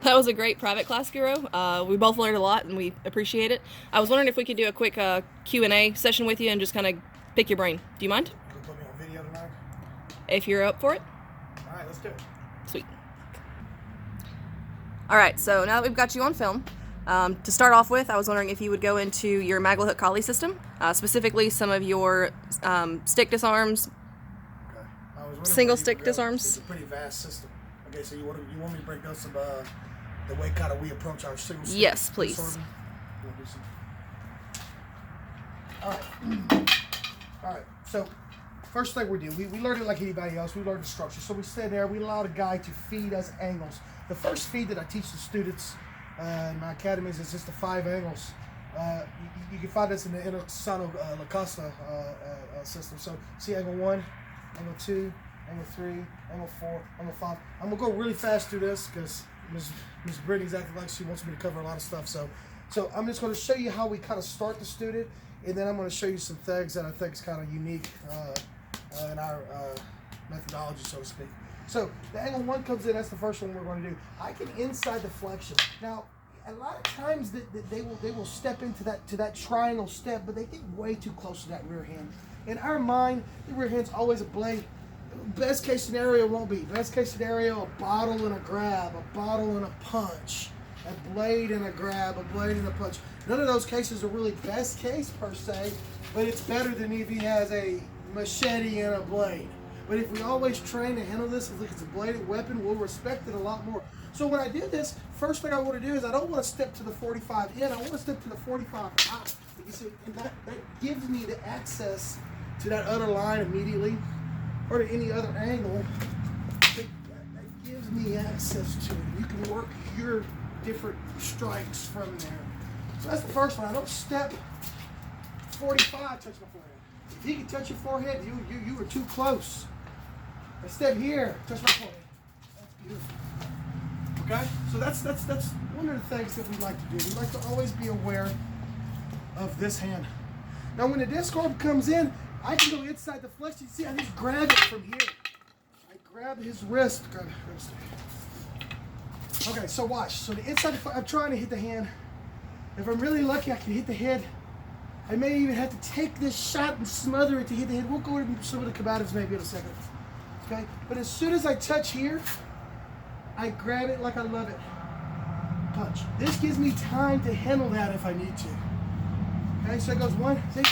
That was a great private class, Guro. We both learned a lot, and we appreciate it. I was wondering if we could do a quick Q&A session with you and just kind of pick your brain. Do you mind? Can you put me on video tonight? If you're up for it. All right, let's do it. Sweet. All right, so now that we've got you on film, to start off with, I was wondering if you would go into your Magla Hook Collie system, specifically some of your stick disarms, Okay. single stick disarms. It's a pretty vast system. Okay, so you want me to break down some the way kind of we approach our single stick? Yes, please. Disarming? You wanna do some? All right. So first thing we do, we learn it like anybody else. We learn the structure. So we stand there. We allow the guy to feed us angles. The first feed that I teach the students in my academies is just the 5 angles. You can find this in the Intersano La Costa system. So see angle 1, angle 2, angle 3, angle 4, angle 5. I'm gonna go really fast through this because Ms. Brittney's acting like she wants me to cover a lot of stuff. So I'm just gonna show you how we kind of start the student, and then I'm gonna show you some things that I think is kind of unique in our methodology, so to speak. So the angle 1 comes in. That's the first one we're going to do. I can inside the flexion. Now, a lot of times they will step into that triangle step, but they get way too close to that rear hand. In our mind, the rear hand's always a blade. Best case scenario won't be. Best case scenario, a bottle and a grab, a bottle and a punch, a blade and a grab, a blade and a punch. None of those cases are really best case per se, but it's better than if he has a machete and a blade. But if we always train to handle this as like it's a bladed weapon, we'll respect it a lot more. So when I do this, first thing I want to do is I don't want to step to the 45 in, I want to step to the 45 out. You see, and that gives me the access to that other line immediately, or to any other angle. That gives me access to it. You can work your different strikes from there. So that's the first one. I don't step 45, touch my forehead. If you can touch your forehead, you were too close. I step here, touch my forehead. That's beautiful. Okay? So that's one of the things that we like to do. We like to always be aware of this hand. Now when the disc arm comes in, I can go inside the flexion. See, I just grab it from here. I grab his wrist. Okay, so watch. So the inside, I'm trying to hit the hand. If I'm really lucky, I can hit the head. I may even have to take this shot and smother it to hit the head. We'll go into some of the combatives maybe in a second. Okay? But as soon as I touch here, I grab it like I love it. Punch. This gives me time to handle that if I need to. Okay, so it goes 1, see?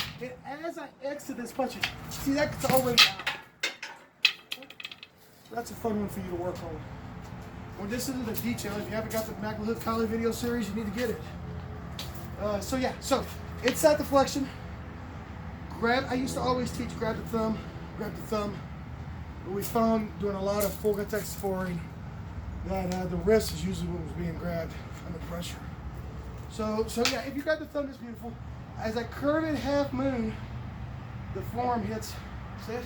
And as I exit this punch, see that's already out. That's a fun one for you to work on. Well, this isn't a detail. If you haven't got the Magla Hook Collie video series, you need to get it. So inside the flexion, grab. I used to always teach grab the thumb. But we found doing a lot of full contact sparring that the wrist is usually what was being grabbed under pressure. So yeah, if you grab the thumb, it's beautiful. As I curve it half moon, the forearm hits. See it?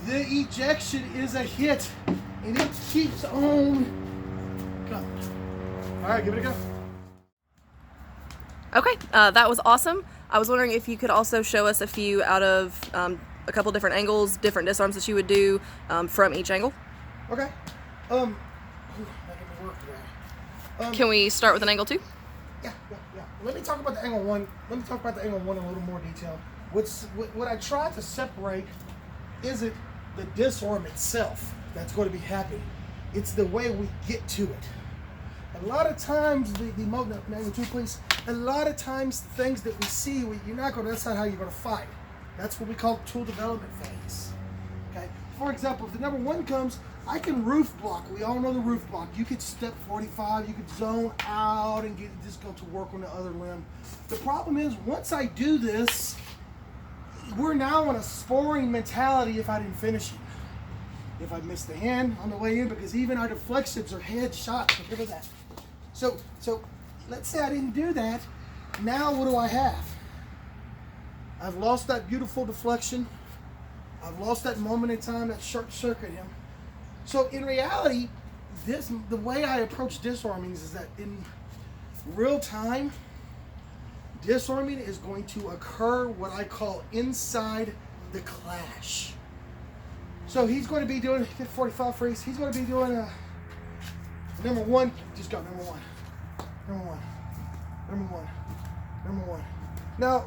The ejection is a hit, and it keeps on going. All right, give it a go. Okay, that was awesome. I was wondering if you could also show us a few out of a couple different angles, different disarms that you would do from each angle. Okay. That gave me work today. Can we start with an angle 2? Yeah. Let me talk about the angle 1. Let me talk about the angle 1 in a little more detail. What I try to separate isn't the disarm itself that's going to be happening. It's the way we get to it. A lot of times, angle 2, please. A lot of times, the things that we see, that's not how you're going to fight. That's what we call tool development phase. Okay. For example, if the number 1 comes, I can roof block. We all know the roof block. You could step 45, you could zone out and just go to work on the other limb. The problem is, once I do this, we're now in a sparring mentality if I didn't finish it. If I missed the hand on the way in, because even our deflections are head shots. Look at that. So let's say I didn't do that. Now what do I have? I've lost that beautiful deflection. I've lost that moment in time that short circuit him. So in reality, the way I approach disarming is that in real time, disarming is going to occur what I call inside the clash. So he's going to be doing 45 freeze. He's going to be doing a Number one, just go. Number one. Number one. Number one. Number one.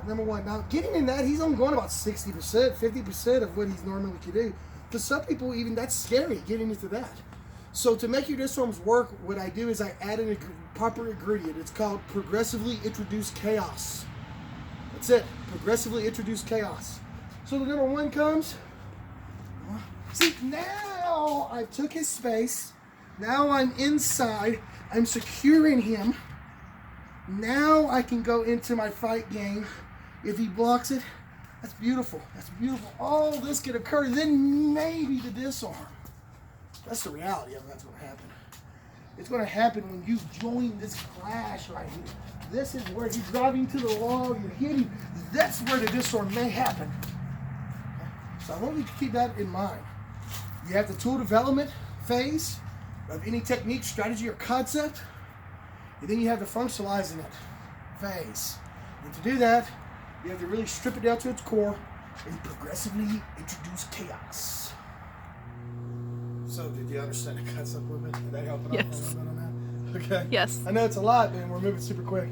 Number one. Now, getting in that, he's only going about 60%, 50% of what he's normally could do. To some people, even that's scary, getting into that. So to make your disarms work, what I do is I add in a proper ingredient. It's called progressively introduced chaos. That's it. Progressively introduced chaos. So the number one comes. See, now I took his space. Now I'm inside. I'm securing him. Now I can go into my fight game. If he blocks it, that's beautiful. That's beautiful. All this can occur. Then maybe the disarm. That's the reality of that's going to happen. It's going to happen when you join this clash right here. This is where he's driving to the wall. You're hitting. That's where the disarm may happen. So I want you to keep that in mind. You have the tool development phase of any technique, strategy, or concept. And then you have the functionalizing it phase. And to do that, you have to really strip it down to its core and progressively introduce chaos. So did you understand the concept a little bit? Did that help out a little bit on that? Okay. Yes. I know it's a lot, man. We're moving super quick.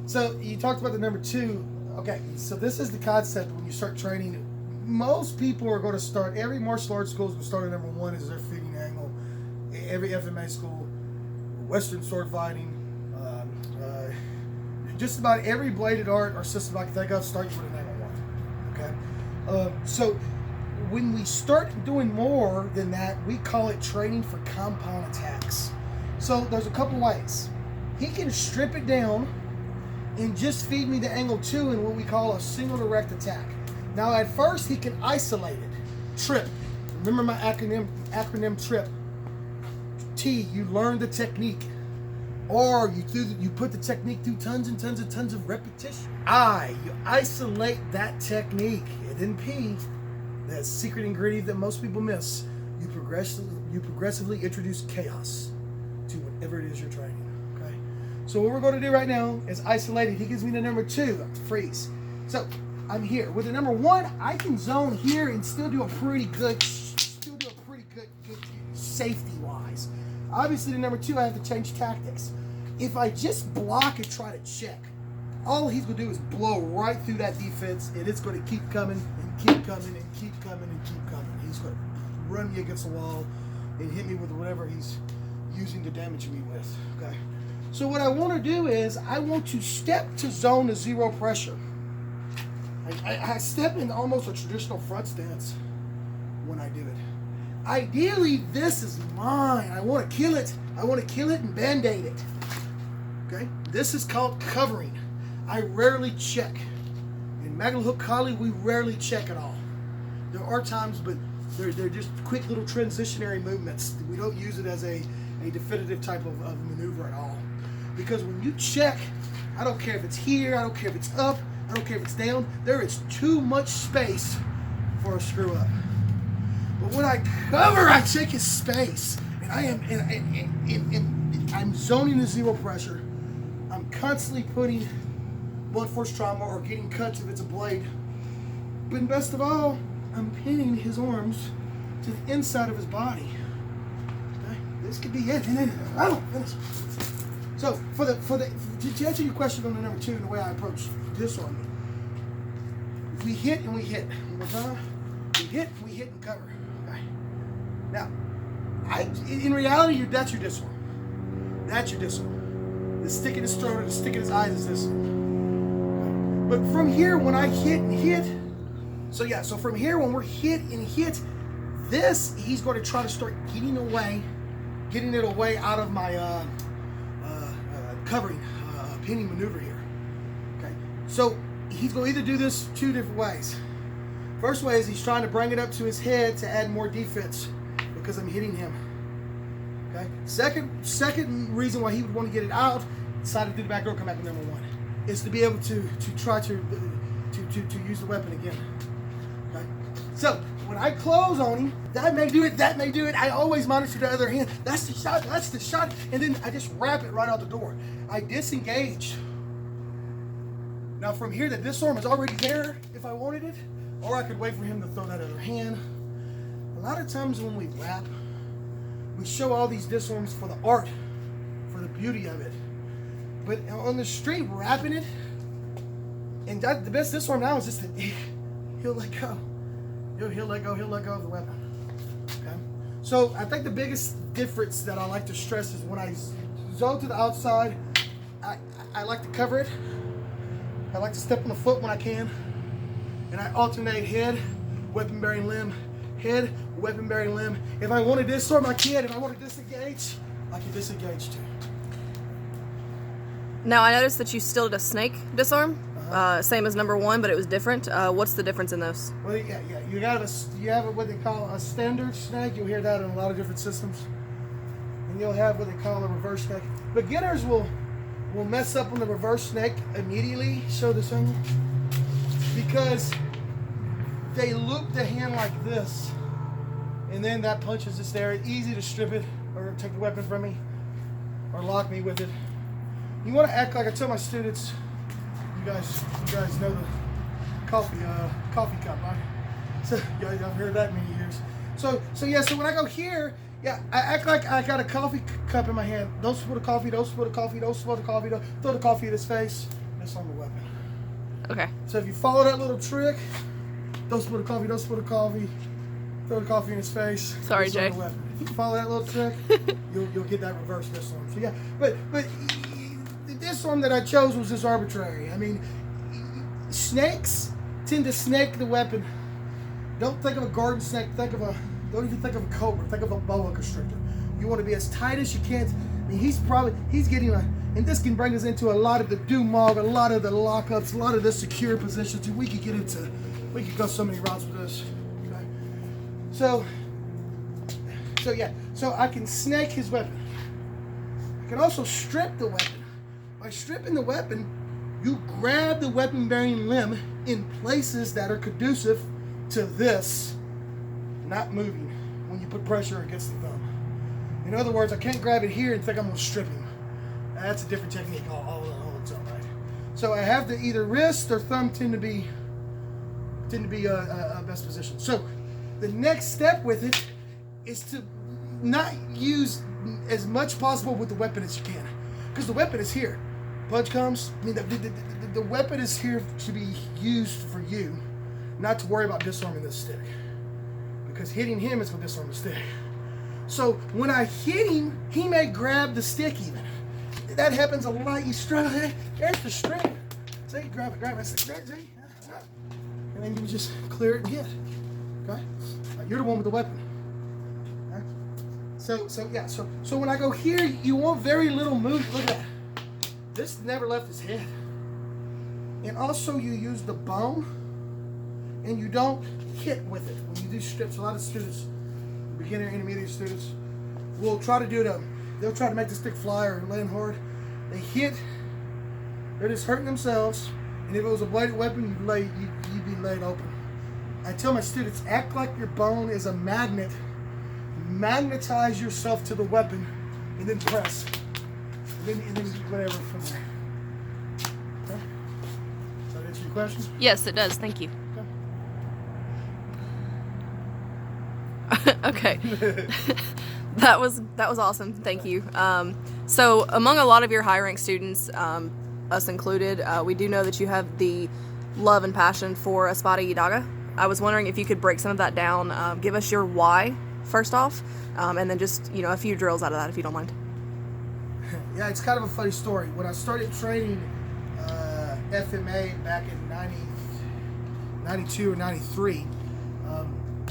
So you talked about the number two. Okay, so this is the concept when you start training. Most people are going to start, every martial arts school is going to start at number one is their feeding angle. Every FMA school, Western sword fighting, just about every bladed art or system I can think of starts with a number one. Okay? So when we start doing more than that, we call it training for compound attacks. So there's a couple ways. He can strip it down and just feed me the angle two in what we call a single direct attack. Now at first he can isolate it. Trip. Remember my acronym TRIP. T, you learn the technique. Or you put the technique through tons and tons of repetition. I, you isolate that technique. And then P, that secret ingredient that most people miss, you progressively introduce chaos to whatever it is you're training. Okay? So what we're going to do right now is isolate it. He gives me the number two, freeze. So I'm here. With the number one, I can zone here and still do a pretty good safety-wise. Obviously, the number two, I have to change tactics. If I just block and try to check, all he's going to do is blow right through that defense, and it's going to keep coming and keep coming and keep coming and keep coming. He's going to run me against the wall and hit me with whatever he's using to damage me with. Okay. So what I want to do is I want to step to zone to zero pressure. I step in almost a traditional front stance when I do it. Ideally, this is mine. I want to kill it. I want to kill it and band-aid it. Okay? This is called covering. I rarely check. In Magna Hook Kali, we rarely check at all. There are times, but they're just quick little transitionary movements. We don't use it as a definitive type of maneuver at all. Because when you check, I don't care if it's here, I don't care if it's up, I don't care if it's down, there is too much space for a screw up. But when I cover, I check his space. And I am I'm zoning the zero pressure. I'm constantly putting blunt force trauma or getting cuts if it's a blade. But best of all, I'm pinning his arms to the inside of his body. Okay? This could be it. I don't finish. So to answer your question on the number two and the way I approach disarming, we hit and we hit. One more time. We hit and cover. Okay. Now, in reality, that's your disarm. That's your disarm. The stick in his throat or the stick in his eyes is this. But from here, when I hit and hit, so from here, when we're hit and hit, this, he's going to try to start getting it away out of my covering, pinning maneuver here. Okay. So he's going to either do this two different ways. First way is he's trying to bring it up to his head to add more defense because I'm hitting him. Okay. Second reason why he would want to get it out, decided to do the back door, come back with number one, is to be able to try to use the weapon again. Okay. So when I close on him, that may do it. I always monitor the other hand. That's the shot, and then I just wrap it right out the door. I disengage. Now from here, the disarm is already there if I wanted it, or I could wait for him to throw that other hand. A lot of times when we wrap, we show all these disarms for the art for the beauty of it. But on the street, wrapping it, and the best disarm now is just that he'll let go. He'll let go of the weapon. Okay? So I think the biggest difference that I like to stress is when I go to the outside, I like to cover it. I like to step on the foot when I can. And I alternate head, weapon bearing limb, head, weapon bearing limb. If I want to disarm, I can. If I want to disengage, I can disengage too. Now, I noticed that you still did a snake disarm, same as number 1, but it was different. What's the difference in those? Well, yeah. You have what they call a standard snake. You'll hear that in a lot of different systems. And you'll have what they call a reverse snake. Beginners will mess up on the reverse snake immediately. Show this on you. Because they loop the hand like this. And then that punch is just there. It's easy to strip it or take the weapon from me or lock me with it. You want to act like I tell my students, you guys know the coffee cup, right? So yeah, I've heard that many years. So when I go here, I act like I got a coffee cup in my hand. Don't spill the coffee, don't spill the coffee, don't spill the coffee, don't throw the coffee in his face. That's on the weapon. Okay. So if you follow that little trick, don't spill the coffee, don't spill the coffee, throw the coffee in his face. Sorry, Jay. If you follow that little trick, you'll get that reverse disarm. So yeah, but the disarm that I chose was just arbitrary. I mean, snakes tend to snake the weapon. Don't think of a garden snake. Don't even think of a cobra. Think of a boa constrictor. You want to be as tight as you can. I mean, he's getting and this can bring us into a lot of the do-mog, a lot of the lockups, a lot of the secure positions. We could go so many routes with this. Okay? So I can snake his weapon. I can also strip the weapon. By stripping the weapon, you grab the weapon-bearing limb in places that are conducive to this not moving when you put pressure against the thumb. In other words, I can't grab it here and think I'm going to strip him. That's a different technique all on its own, right? So I have to either wrist or thumb tend to be a best position. So the next step with it is to not use as much possible with the weapon as you can, because the weapon is here. Punch comes. I mean, the weapon is here to be used for you, not to worry about disarming this stick, because hitting him is going to disarm the stick. So when I hit him, he may grab the stick even. That happens a lot. You struggle. There's the string. See, grab it. See? And then you just clear it and hit. Okay? You're the one with the weapon. Okay? So when I go here, you want very little movement. Look at that. This never left his head. And also you use the bone, and you don't hit with it. When you do strips, a lot of students, beginner, intermediate students, will try to do it. They'll try to make the stick fly or land hard. They hit. They're just hurting themselves. And if it was a bladed weapon, you'd be laid open. I tell my students, act like your bone is a magnet. Magnetize yourself to the weapon, and then press. And then whatever from there. Okay? Does that answer your question? Yes, it does. Thank you. Okay. That was awesome. Thank you. So among a lot of your high-ranked students, us included, we do know that you have the love and passion for Espada y Daga. I was wondering if you could break some of that down, give us your why first off, and then just a few drills out of that if you don't mind. Yeah, it's kind of a funny story. When I started training FMA back in 92 or 93,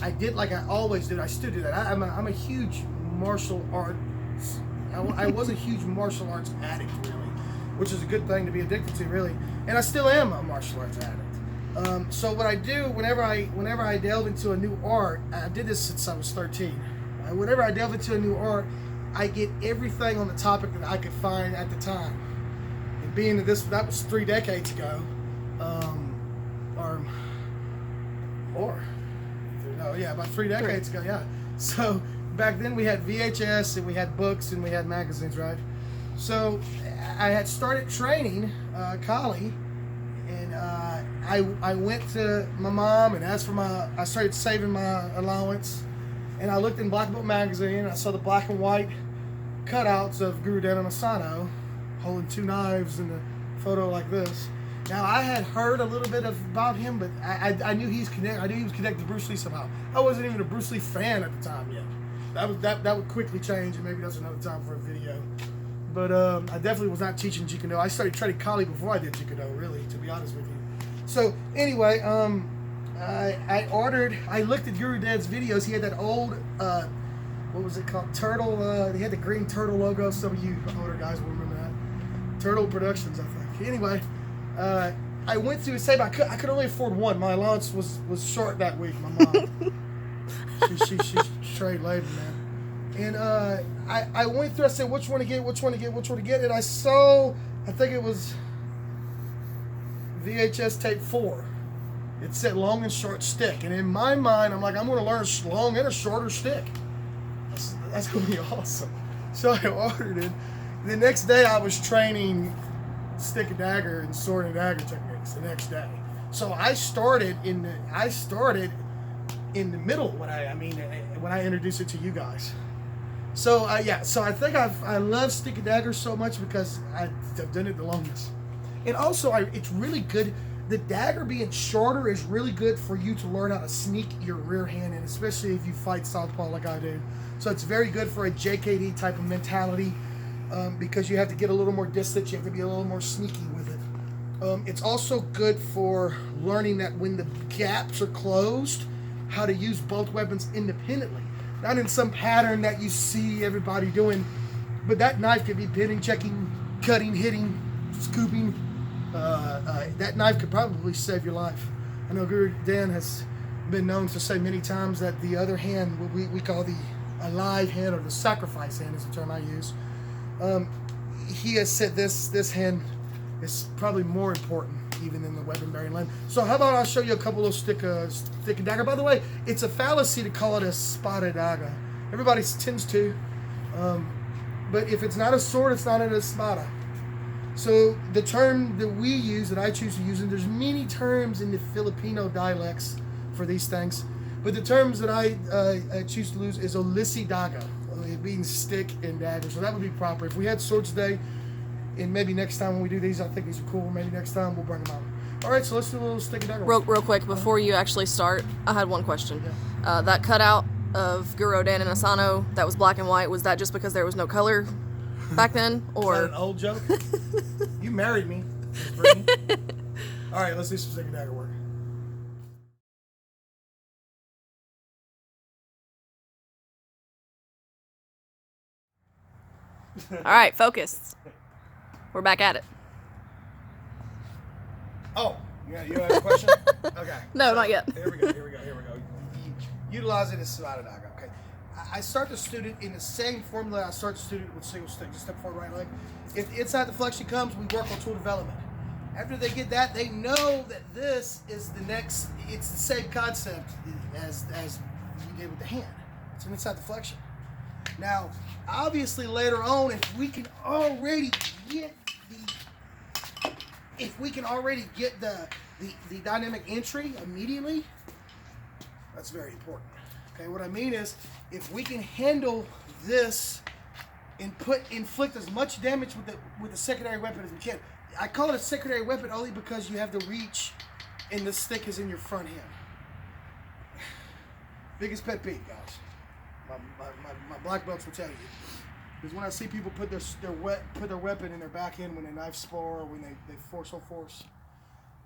I did like I always did. I still do that. I'm a huge martial arts. I was a huge martial arts addict, really, which is a good thing to be addicted to, really. And I still am a martial arts addict. So what I do whenever I delve into a new art, I did this since I was 13. Whenever I delve into a new art, I get everything on the topic that I could find at the time. And being that was 3 decades ago, about 3 decades ago, yeah. So back then we had VHS and we had books and we had magazines, right? So I had started training Kali, and I went to my mom and asked for I started saving my allowance, and I looked in Black Belt magazine and I saw the black and white cutouts of Guro Brown and Asano holding 2 knives in the photo like this. Now, I had heard a little bit about him, but I knew he was connected to Bruce Lee somehow. I wasn't even a Bruce Lee fan at the time yet. That would quickly change, and maybe that's another time for a video. But I definitely was not teaching Jeet Kune Do. I started training Kali before I did Jeet Kune Do, really, to be honest with you. So anyway, I looked at Guro Dad's videos. He had that old, what was it called? Turtle. He had the green turtle logo. Some of you older guys will remember that. Turtle Productions, I think. Anyway. I went through a save. I could only afford one. My allowance was short that week. My mom, she's trade labor, man. And I went through. I said, which one to get, and I saw. I think it was VHS tape 4. It said long and short stick, and in my mind, I'm like, I'm going to learn long and a shorter stick. That's going to be awesome. So I ordered it. The next day, I was training stick and dagger and sword and dagger techniques the next day. So I started in the middle when I introduced it to you guys. So so I think I love stick and dagger so much because I've done it the longest. And also it's really good. The dagger being shorter is really good for you to learn how to sneak your rear hand in, especially if you fight southpaw like I do. So it's very good for a JKD type of mentality. Because you have to get a little more distance, you have to be a little more sneaky with it. It's also good for learning that when the gaps are closed, how to use both weapons independently. Not in some pattern that you see everybody doing, but that knife could be pinning, checking, cutting, hitting, scooping. That knife could probably save your life. I know Guro Dan has been known to say many times that the other hand, what we call the alive hand or the sacrifice hand is the term I use. He has said this hand is probably more important even than the weapon bearing limb. So how about I'll show you a couple of stick and dagger. By the way, it's a fallacy to call it a spada dagger. Everybody tends to, but if it's not a sword, it's not a spada. So the term that we use, that I choose to use, and there's many terms in the Filipino dialects for these things, but the terms that I choose to use is olisi daga. It means stick and dagger, so that would be proper. If we had swords today, and maybe next time when we do these, I think these are cool. Maybe next time we'll bring them out. All right, so let's do a little stick and dagger. Real quick, before you actually start, I had one question. Yeah. That cutout of Guro Dan and Asano that was black and white, was that just because there was no color back then, or is that an old joke? You married me, Brittney. All right, let's do some stick and dagger work. All right, focus. We're back at it. Oh, you have a question? Okay. No, not yet. Here we go. Utilize it as spada dagger. Okay. I start the student in the same formula I start the student with single stick. Just step forward, right leg. If inside the flexion comes, we work on tool development. After they get that, they know that this is the next. It's the same concept as we did with the hand. It's an inside the flexion. Now, obviously, later on, if we can already get the dynamic entry immediately, that's very important. Okay, what I mean is, if we can handle this and inflict as much damage with the secondary weapon as we can. I call it a secondary weapon only because you have the reach, and the stick is in your front hand. Biggest pet peeve, guys. My black belts will tell you, because when I see people put their weapon in their back end when they knife spar or when they force,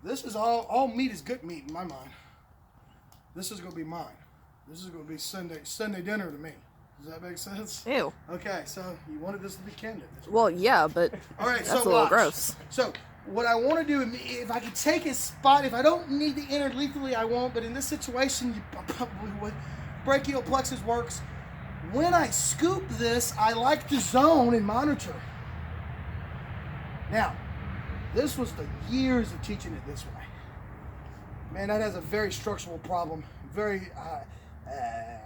this is all meat is good meat in my mind. This is going to be mine. This is going to be Sunday dinner to me. Does that make sense? Ew. Okay, so you wanted this to be candid. Well, yeah, but all right, that's so a little gross. So what I want to do, if I can take a spot, if I don't need to enter lethally, I won't. But in this situation, you probably would. Brachial plexus works. When I scoop this, I like to zone and monitor. Now, this was the years of teaching it this way. Man, that has a very structural problem. Very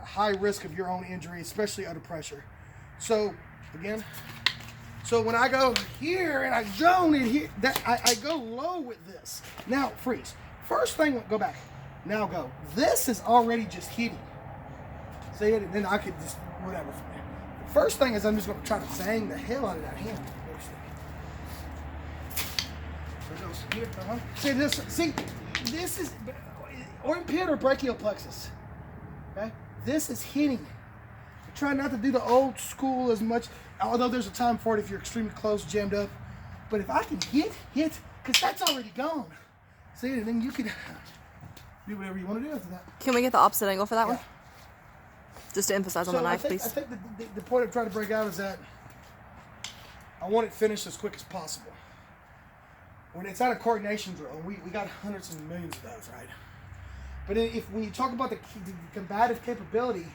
high risk of your own injury, especially under pressure. So, again, when I go here and I zone it here, I go low with this. Now, freeze. First thing, go back. Now go. This is already just hitting. See it? And then I could just, whatever. First thing is I'm just going to try to zang the hell out of that hand. There it goes. Here, See this? See, this is armpit or brachial plexus. Okay, this is hitting. Try not to do the old school as much, although there's a time for it if you're extremely close, jammed up. But if I can hit, because that's already gone. See, and then you can do whatever you want to do after that. Can we get the opposite angle for that one? Just to emphasize on the knife, I please. think the point I'm trying to break out is that I want it finished as quick as possible. When it's at a coordination drill, we got hundreds and millions of those, right? But when you talk about the combative capability,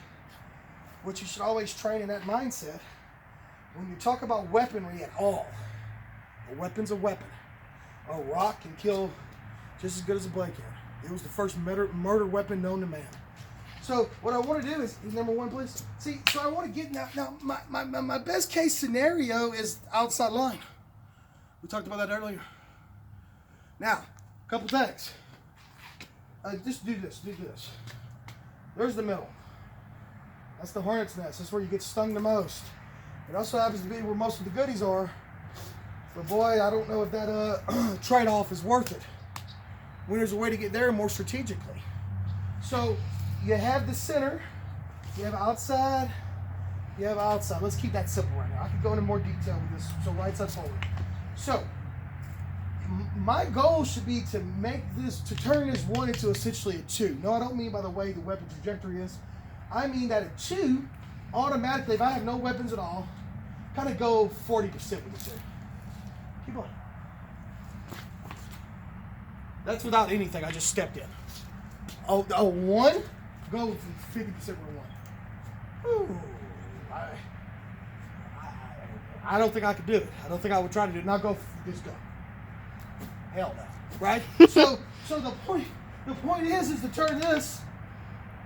which you should always train in that mindset, when you talk about weaponry at all, a weapon's a weapon. A rock can kill just as good as a blade can. It was the first murder weapon known to man. So what I want to do is, number one, please. See, so I want to get, now my best case scenario is outside line. We talked about that earlier. Now, a couple things. Just do this. There's the middle. That's the hornet's nest. That's where you get stung the most. It also happens to be where most of the goodies are. But boy, I don't know if that trade-off is worth it. When there's a way to get there more strategically. So you have the center, you have outside, you have outside. Let's keep that simple right now. I could go into more detail with this. So right side forward. So my goal should be to turn this 1 into essentially a 2. No, I don't mean by the way the weapon trajectory is. I mean that a 2, automatically, if I have no weapons at all, kind of go 40% with the 2. Keep going. That's without anything. I just stepped in. A 1, go 50% with a 1. Ooh, I don't think I could do it. I don't think I would try to do it. Now just go. Hell no. Right? so the point is to turn this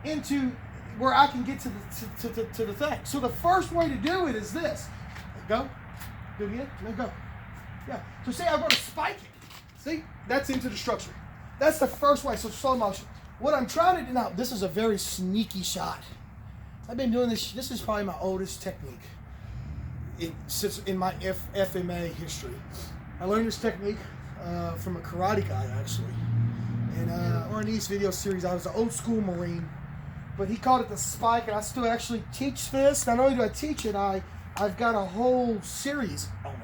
into where I can get to the thing. So the first way to do it is this. Go. Do it again. Then go. Yeah. So see, I'm going to spike it. See? That's into the structure. That's the first way. So slow motion. What I'm trying to do now, this is a very sneaky shot. I've been doing this. This is probably my oldest technique. It sits in my FMA history. I learned this technique from a karate guy, actually. And on these video series, I was an old school Marine. But he called it the spike, and I still actually teach this. Not only do I teach it, I've got a whole series on it.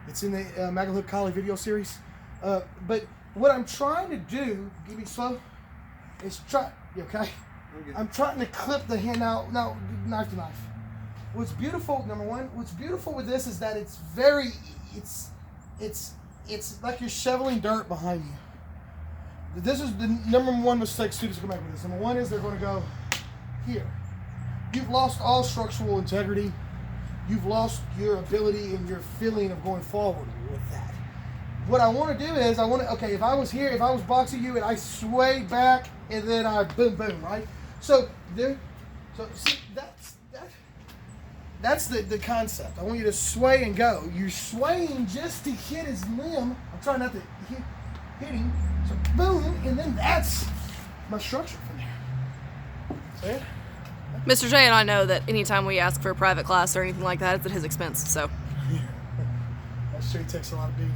It's in the Magahook Collie video series. But what I'm trying to do, give me slow, is you okay? I'm trying to clip the hand out, no, knife to knife. What's beautiful, number one, what's beautiful with this is that it's like you're shoveling dirt behind you. This is the number one mistake students come back with this. Number one is they're going to go here. You've lost all structural integrity. You've lost your ability and your feeling of going forward with that. What I want to do is okay, if I was here, if I was boxing you and I sway back and then I boom, right? So see, that's the concept. I want you to sway and go. You're swaying just to hit his limb. I'm trying not to hit him. So boom, and then that's my structure from there. See it? Mr. J and I know that anytime we ask for a private class or anything like that, it's at his expense. So that sure takes a lot of beating.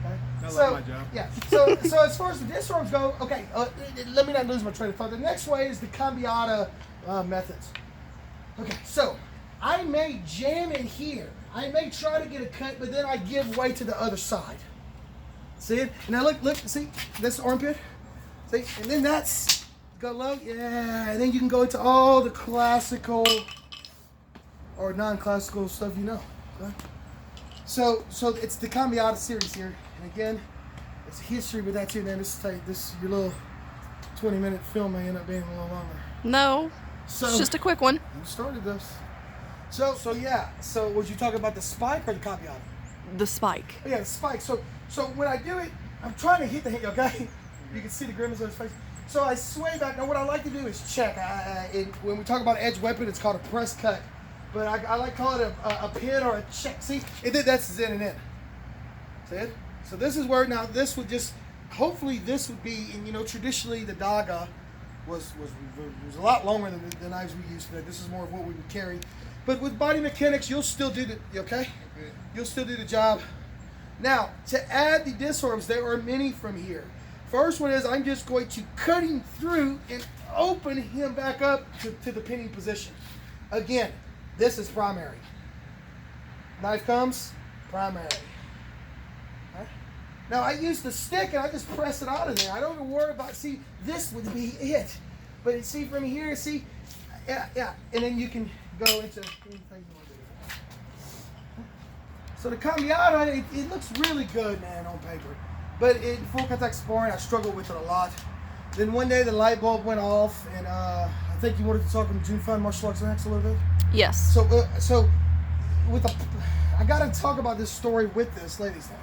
Okay? I love my job. Yeah. So as far as the disarms go, okay. Let me not lose my train of thought. The next way is the cambiata methods. Okay. So I may jam in here. I may try to get a cut, but then I give way to the other side. See it? Now look, see? That's the armpit. See? And then that's, go low, yeah. And then you can go into all the classical or non-classical stuff you know. Okay? So it's the cambiata series here. And again, it's history with that too. Now this your little 20-minute film may end up being a little longer. no, So it's just a quick one. you started this. So yeah. So was you talking about the spike or the cambiata? The spike. Yeah, the spike. So when I do it, I'm trying to hit the hand, okay? You can see the grimace on his face. So I sway back. Now what I like to do is check. When we talk about edge weapon, it's called a press cut. But I like to call it a pin or a check. See? That's zen and in. See it? So this is where, now this would just, hopefully this would be, and traditionally the daga was a lot longer than the knives we use today. This is more of what we would carry. But with body mechanics, you'll still do okay? You'll still do the job. Now, to add the disarms, there are many from here. First one is I'm just going to cut him through and open him back up to the pinning position. Again, this is primary. Knife comes, primary. Okay? Now, I use the stick and I just press it out of there. I don't even worry about, see, this would be it. But see from here, see, yeah. And then you can go into anything you want to do. So the cambiata, it looks really good, man, on paper. But in full contact sparring, I struggle with it a lot. Then one day the light bulb went off, and I think you wanted to talk in June Fun Martial Arts next a little bit. Yes. So I got to talk about this story with this ladies' thing.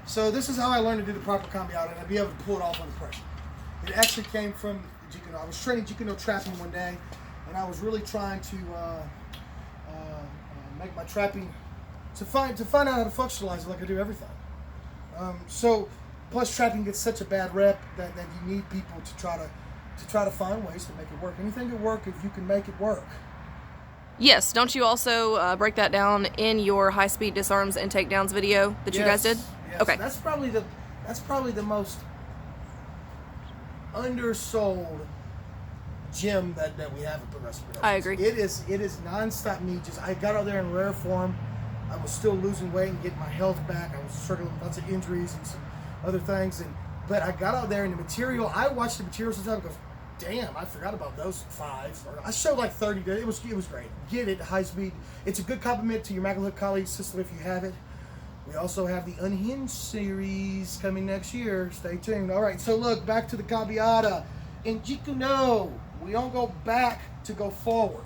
So this is how I learned to do the proper cambiata, and I'd be able to pull it off under pressure. It actually came from Jiu-Jitsu. I was training Jiu-Jitsu trapping one day, and I was really trying to make my trapping to find out how to functionalize it like I do everything. So plus trapping gets such a bad rep that you need people to try to find ways to make it work. Anything can work if you can make it work. Yes. Don't you also break that down in your high-speed disarms and takedowns video that you guys did? Yes. Okay. That's probably the most undersold gym that we have at Progressive Productions. I agree. It is nonstop me. I got out there in rare form. I was still losing weight and getting my health back. I was struggling with lots of injuries and some other things. But I got out there and the material, I watched the material sometimes and go, damn, I forgot about those 5. Or I showed like 30 days. It was great. Get it, high speed. It's a good compliment to your McElhook colleague system if you have it. We also have the Unhinged series coming next year. Stay tuned. All right, so look, back to the cambiata. In Jiu-Jitsu, we don't go back to go forward.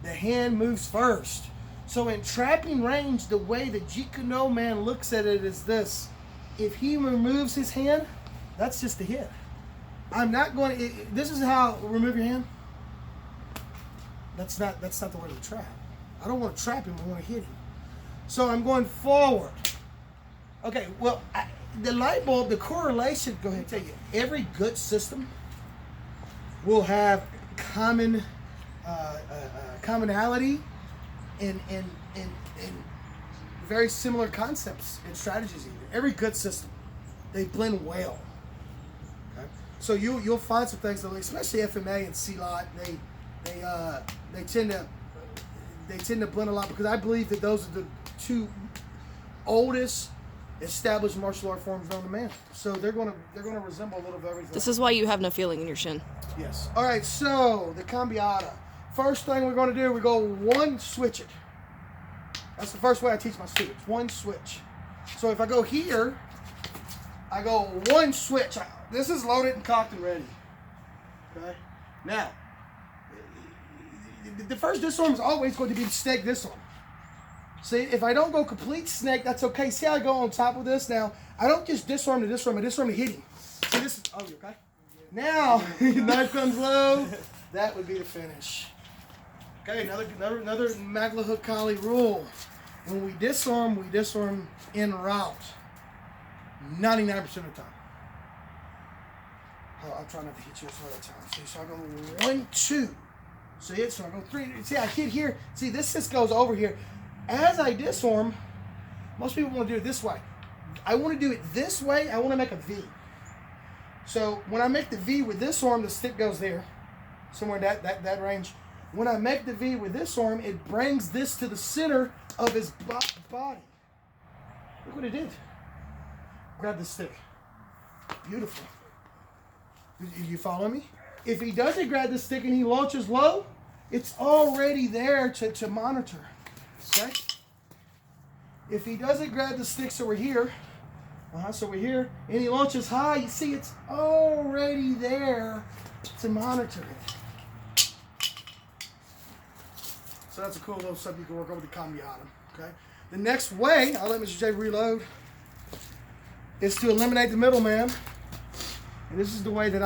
The hand moves first. So in trapping range, the way the Jiu-Jitsu man looks at it is this. If he removes his hand, that's just a hit. I'm not going to, this is how, remove your hand. That's not the way to trap. I don't want to trap him, I want to hit him. So I'm going forward. Okay, well, the light bulb, the correlation, go ahead and tell you, every good system will have commonality in very similar concepts and strategies even. Every good system, they blend well. Okay? So you'll find some things, especially FMA and C-Lot, they tend to blend a lot because I believe that those are the 2 oldest established martial art forms known to man. So they're gonna resemble a little of everything. This is why you have no feeling in your shin. Yes. All right. So the cambiata. First thing we're going to do, we go one switch it. That's the first way I teach my students. One switch. So if I go here, I go one switch. This is loaded and cocked and ready. Okay. Now, the first disarm is always going to be snake disarm. See, if I don't go complete snake, that's okay. See how I go on top of this? Now, I don't just disarm to disarm, I disarm to hit him. See, this is, oh, you okay? Now, knife comes low. That would be the finish. Okay, another McElhook Collie rule. When we disarm en route. 99% of the time. I'll try not to hit you some other time. See, so I go 1, 2. See it? So I go 3. See, I hit here. See, this just goes over here. As I disarm, most people want to do it this way. I want to do it this way. I want to make a V. So when I make the V with this arm, the stick goes there, somewhere in that range. When I make the V with this arm, it brings this to the center of his body. Look what it did. Grab the stick. Beautiful. You follow me? If he doesn't grab the stick and he launches low, it's already there to monitor. Okay? If he doesn't grab the stick, so we're here, and he launches high, you see it's already there to monitor it. So that's a cool little stuff you can work over the cambiata. Okay? The next way, I'll let Mr. J reload, is to eliminate the middleman. And this is the way that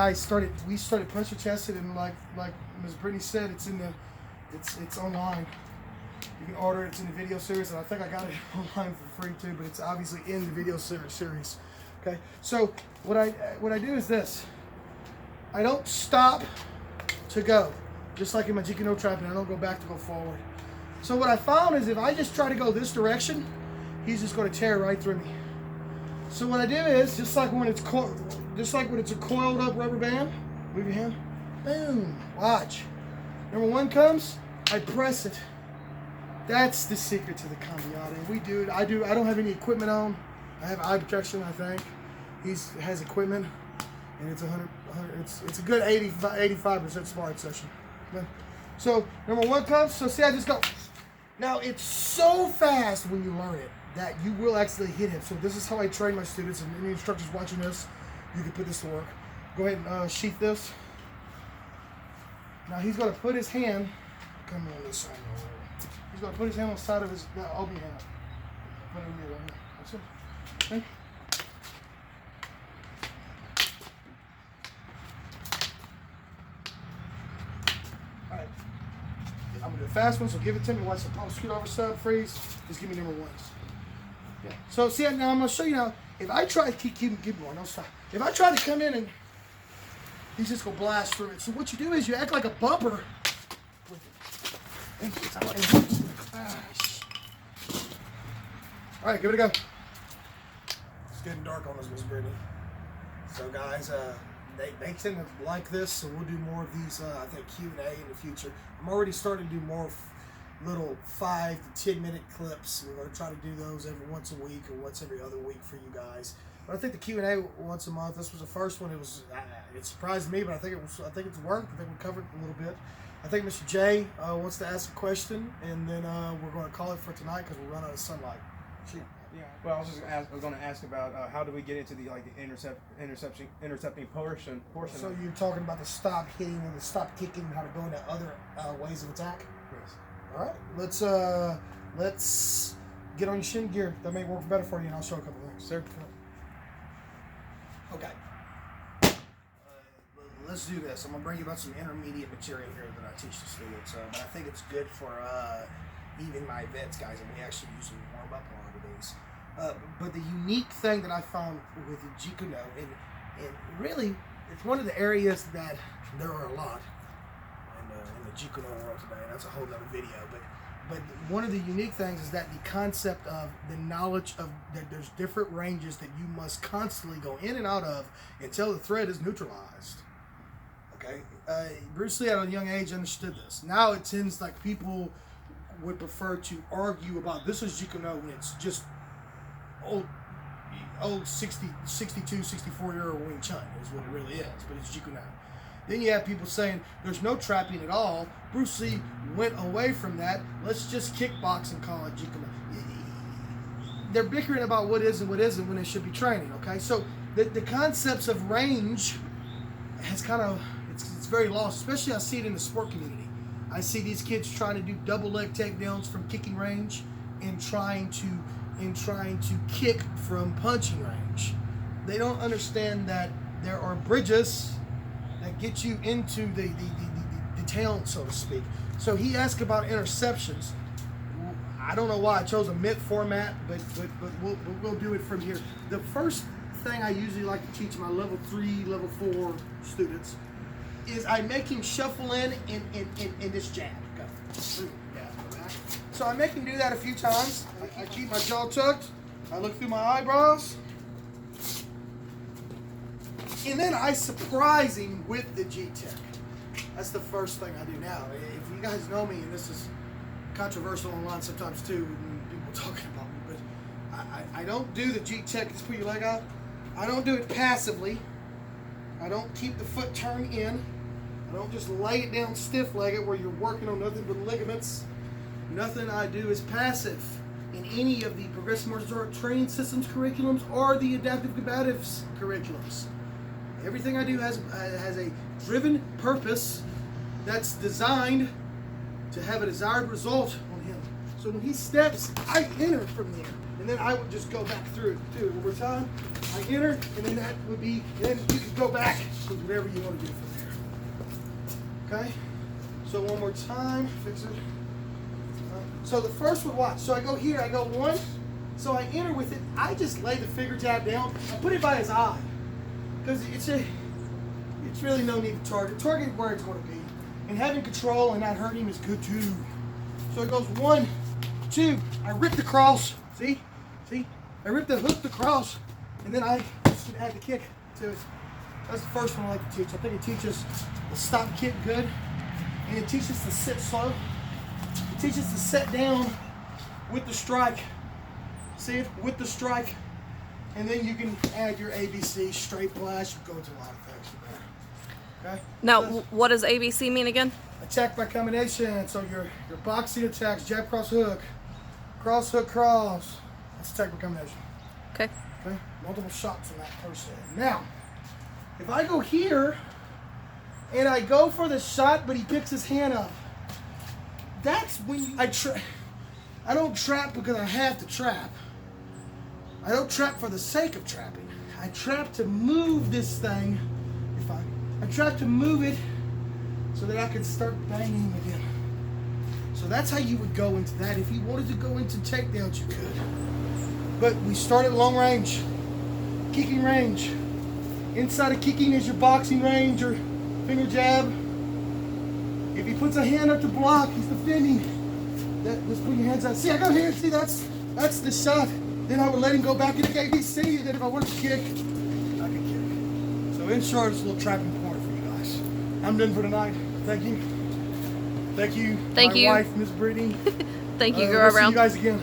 we started pressure tested, and like Ms. Brittney said, it's online. You can order it, it's in the video series, and I think I got it online for free too, but it's obviously in the video series. Okay, so what I do is this. I don't stop to go. Just like in my Jiku no trapping, I don't go back to go forward. So what I found is if I just try to go this direction, he's just going to tear right through me. So what I do is, just like when it's a coiled up rubber band, move your hand, boom, watch. Number one comes, I press it. That's the secret to the cambiata. We do it. I don't have any equipment on. I have eye protection, I think. He has equipment, and it's it's a good 85% smart session. So number one comes. So see, I just go. Now it's so fast when you learn it that you will actually hit him. So this is how I train my students, and any instructors watching this, you can put this to work. Go ahead and sheath this. Now he's going to put his hand. Come on this side. He's going to put his hand on the side of his open hand. Put it in the middle. That's it. Okay. All right. I'm going to do a fast one, so give it to me. Watch it. I'll scoot over, sub, freeze. Just give me number ones. Yeah. So see, now I'm going to show you now. If I try to keep going, don't stop. If I try to come in and he's just going to blast through it. So what you do is you act like a bumper with it. All right, give it a go. It's getting dark on us, Miss Brittney. So guys, they tend to like this, so we'll do more of these, I think, Q&A in the future. I'm already starting to do more little 5 to 10 minute clips. We're going to try to do those every once a week or once every other week for you guys. But I think the Q&A once a month. This was the first one. It surprised me, but I think it's worked. I think we covered it a little bit. I think Mr. J wants to ask a question, and then we're going to call it for tonight because we're running out of sunlight. Yeah. Well, I was going to ask about how do we get into the intercepting portion. So you're talking about the stop hitting and the stop kicking, and how to go into other ways of attack. Yes. All right. Let's get on your shin gear. That may work better for you, and I'll show a couple things. Sir. Okay. Let's do this. I'm going to bring you about some intermediate material here that I teach the students. But I think it's good for even my vets guys, and we actually usually warm up a lot of these. But the unique thing that I found with the Jiku no, and really, it's one of the areas that there are a lot in the Jiku no world today. That's a whole other video. But one of the unique things is that the concept of the knowledge of that there's different ranges that you must constantly go in and out of until the threat is neutralized. Okay, Bruce Lee at a young age understood this. Now it seems like people would prefer to argue about this is Jiku no when it's just old 60, 62, 64-year-old Wing Chun is what it really is, but it's Jiku no. Then you have people saying there's no trapping at all. Bruce Lee went away from that. Let's just kickbox and call it Jiku no. They're bickering about what is and what isn't when they should be training. Okay, so the concepts of range has kind of it's very lost. Especially I see it in the sport community. I see these kids trying to do double leg takedowns from kicking range and trying to kick from punching range. They don't understand that there are bridges that get you into the talent, so to speak. So he asked about interceptions. I don't know why I chose a mitt format, but we'll do it from here. The first thing I usually like to teach my level 3, level 4 students is I make him shuffle in this jab. Go. Go back. So I make him do that a few times. I keep my jaw tucked. I look through my eyebrows. And then I surprise him with the G-Tech. That's the first thing I do now. If you guys know me, and this is controversial online sometimes too, when people talking about me, but I don't do the G-Tech, just put your leg out. I don't do it passively. I don't keep the foot turned in. I don't just lay it down stiff-legged where you're working on nothing but ligaments. Nothing I do is passive in any of the progressive martial arts training systems curriculums or the adaptive combatives curriculums. Everything I do has a driven purpose that's designed to have a desired result on him. So when he steps, I enter from there. And then I would just go back through it. Do it one more time. I enter, and then that would be, then you can go back to whatever you want to do from there. Okay? So one more time. Fix it. So the first one, watch. So I go here, I go one. So I enter with it. I just lay the finger tab down. I put it by his eye. Because it's really no need to target. Target where it's going to be. And having control and not hurting him is good too. So it goes 1, 2. I rip the cross. See? See? I rip the hook, the cross, and then I add the kick to it. That's the first one I like to teach. I think it teaches the stop kick good, and it teaches to sit slow. It teaches to set down with the strike. See it? With the strike. And then you can add your ABC, straight blast. You go into a lot of things from there. Okay? Now, So what does ABC mean again? attack by combination. So your boxing attacks, jab, cross, hook, cross, hook, cross. That's attack by combination. Okay. Okay? Multiple shots in that person. Now, if I go here and I go for the shot, but he picks his hand up, that's when I don't trap because I have to trap. I don't trap for the sake of trapping. I trap to move this thing. I trap to move it so that I can start banging him again. So that's how you would go into that. If you wanted to go into takedowns, you could. But we start at long range, kicking range. Inside of kicking is your boxing range or finger jab. If he puts a hand up to block, he's defending. Just put your hands out. See, I go here. See, that's the shot. Then I would let him go back into ABC. And then if I wanted to kick, I could kick. So in short, it's a little trapping corner for you guys. I'm done for tonight. Thank you. Thank you. Thank my you. wife, Miss Brittney. Thank you, We'll Guro see Brown. you guys again.